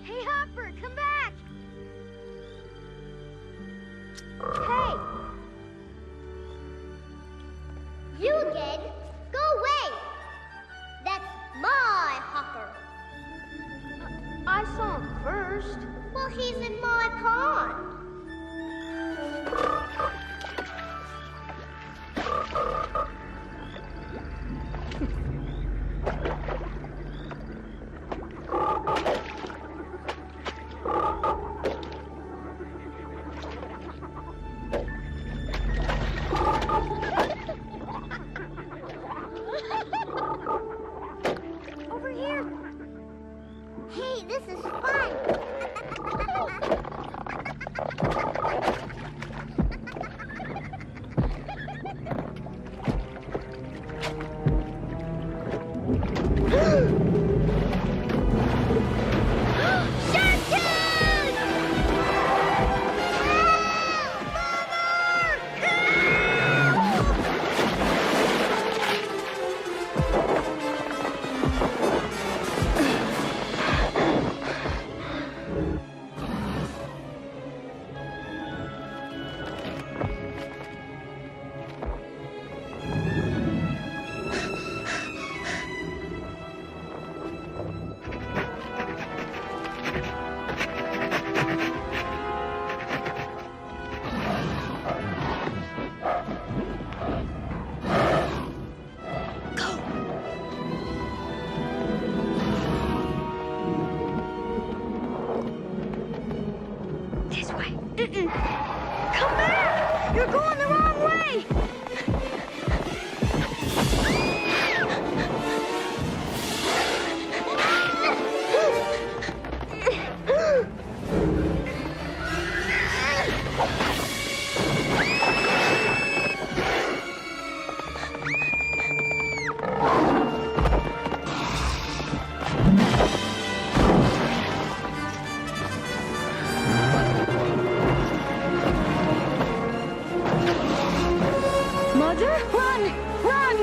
Hey, Hopper, come back! Hey! You again? Go away! That's my Hopper. I saw him first. Well, he's in my pond. Over here. Hey, this is fun. This way. Come back! You're going the wrong way! Mother, run! Run!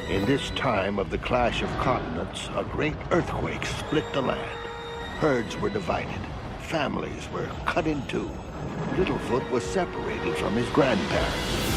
In this time of the clash of continents, a great earthquake split the land. Herds were divided. Families were cut in two. Littlefoot was separated from his grandparents.